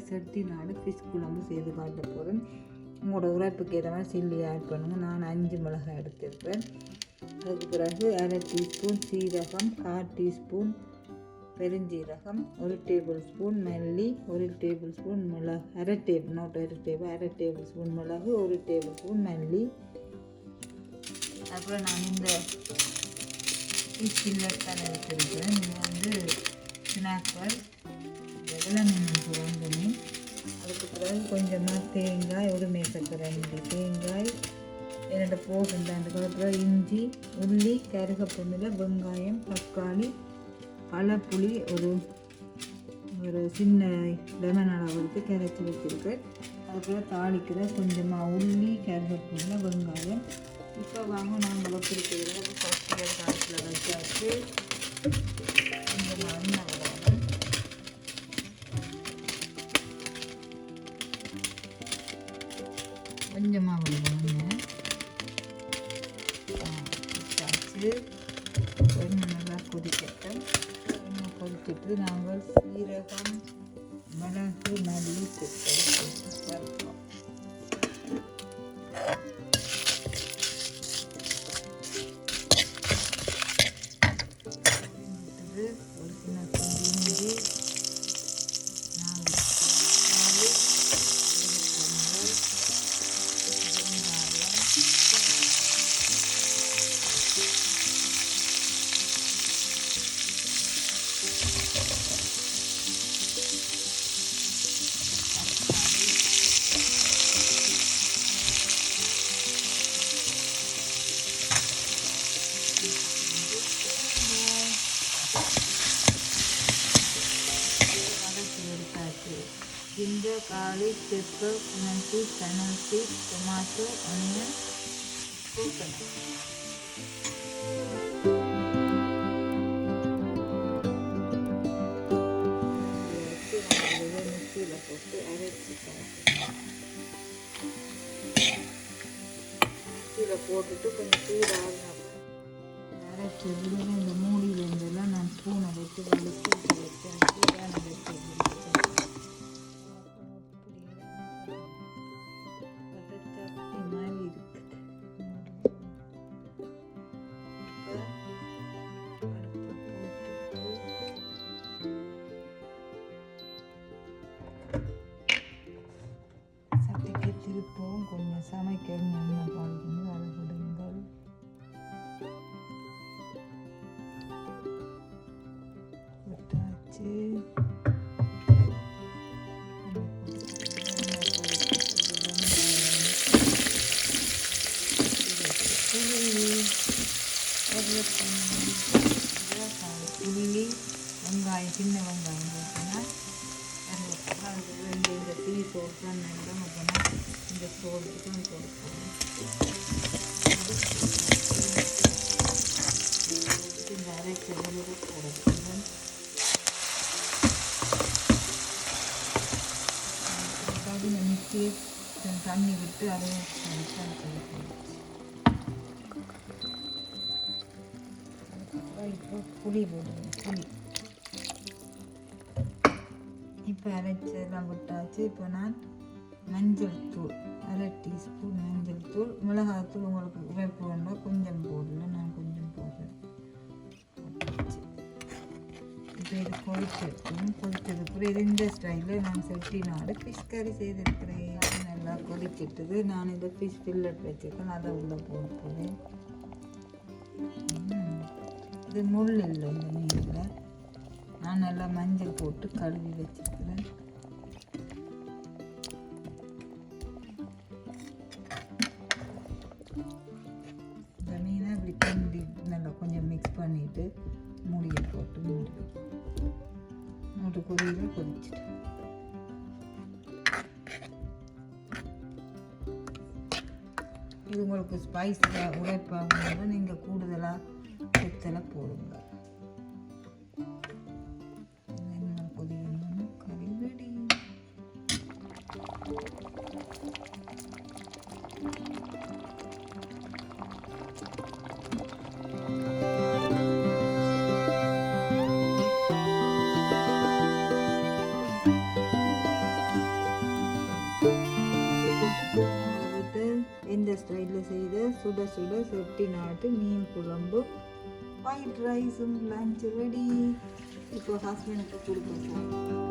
Chettinad fish குழம்பு செய்து காட்ட போகிறேன். உங்களோட உரைப்புக்கு ஏற்ற மாதிரி சில்லி ஆட் பண்ணுங்கள். நான் 5 மிளகாய் எடுத்திருப்பேன். அதுக்கு பிறகு 1/2 டீஸ்பூன் சீரகம், 1/4 டீஸ்பூன் பெருஞ்சீரகம், 1 டேபிள் ஸ்பூன் மல்லி, 1 டேபிள் ஸ்பூன் மிளகு, 1/2 டேபிள் ஸ்பூன் மிளகு, 1 டேபிள் ஸ்பூன் மல்லி. அப்புறம் நான் இந்த ஃபிஷ் ஃபில்லர் தான் எடுத்திருக்கிறேன். இது வந்து ஸ்நாப்பர் வெள்ளமெண்ணெய் குழம்புனி. அதுக்கு பிறகு கொஞ்சமாக தேங்காய், ஒரு மேசக்கரண்டி தேங்காய், 2 போகுண்டு. அதுக்கப்புறம் இஞ்சி, உள்ளி, கருகப்புண்ணில் வெங்காயம், தக்காளி, பழப்புளி, ஒரு சின்ன லெமன் அளவுக்கு கரைச்சி வச்சுருக்கேன். அதுக்கப்புறம் தாளிக்கிற கொஞ்சமாக உள்ளி, கருகப்புண்ணில் வெங்காயம். இப்போ வாங்க நாங்கள் வச்சுருக்கிறோம். ஃபஸ்ட்டு காலத்தில் வச்சாச்சு. கொஞ்சமாக எண்ணெய் விடணும். கொஞ்சமாக விடுவோம். வச்சாச்சு. எண்ணெய் நல்லா கொதிக்கட்டும். எண்ணெய் கொதிச்சுட்டு நாங்கள் சீரகம், மிளகு, மல்லி சேர்ப்போம். ஒரு சின்ன இஞ்சி, 4 ginger, garlic, pepper, lemon seed, fennel seed, tomato, onion, coconut. மிக்சியில் போட்டு அரைச்சிக்கலாம். மிக்சியில் போட்டுட்டு கொஞ்சம் சூடாக அரைச்சி விடுவேன். இந்த மூடியிலேருந்தெல்லாம் நான் ஸ்பூனை வச்சு வலிச்சு வச்சேன். சூடான வச்சு சட்டிக்கு திருப்பவும் கொஞ்சம் சமைக்கணும். எண்ணெய் பாய்க்கணும். அதை விடுங்கள். விட்டாச்சு. உள்ளி, வெங்காயம், சின்ன வெங்காயம் போட்டோன்னா இந்த டீ சோல் தான் நினைக்கிறோம். அப்படின்னா இந்த சோலுக்கு தான் கொடுக்கணும். இந்த அரைச்சி உணவு போடணும். இந்த மிக்சியை தண்ணி விட்டு அதை இப்போ புளி போடுவோம். புளி இப்போ அரைச்செல்லாம் விட்டாச்சு. இப்போ நான் மஞ்சள் தூள், 1/2 டீஸ்பூன் மஞ்சள் தூள், மிளகாத்தூள் உங்களுக்கு உரைப்பு வேண்டாம் கொஞ்சம் போடல, நான் கொஞ்சம் போடுறேன். இப்போ இது கொதிச்சிருக்கும். கொதிச்சதுக்கப்புறம் இது இந்த ஸ்டைலில் நான் செட்டிநாடு ஃபிஷ் கறி செய்திருக்கிறேன். நல்லா கொதிச்சிட்டுது. நான் இந்த ஃபிஷ் ஃபில்லட் வச்சுருக்கேன், அதை உள்ளே போட போகிறேன். இது முள் இல்லை இந்த மீனில். நான் நல்லா மஞ்சள் போட்டு கழுவி வச்சுருக்கிறேன். இந்த மீனை இப்படி கிண்டி நல்லா கொஞ்சம் மிக்ஸ் பண்ணிவிட்டு மூடியை போட்டு மூட்டு கொதியில் கொதிச்சுட்டு இது உங்களுக்கு ஸ்பைஸியாக உரைப்பாக நீங்கள் கூடுதலாக வெத்தலை போடுங்க. கொதிக்கணும். கறி ரெடி. இந்த ஸ்டைலில் செய்த சுட சுட செட்டிநாட்டு மீன் குழம்பு ஒயிட் ரைஸும் லஞ்ச் ரெடி. இப்போ ஹஸ்பண்டுக்கு கொடுக்க சார்.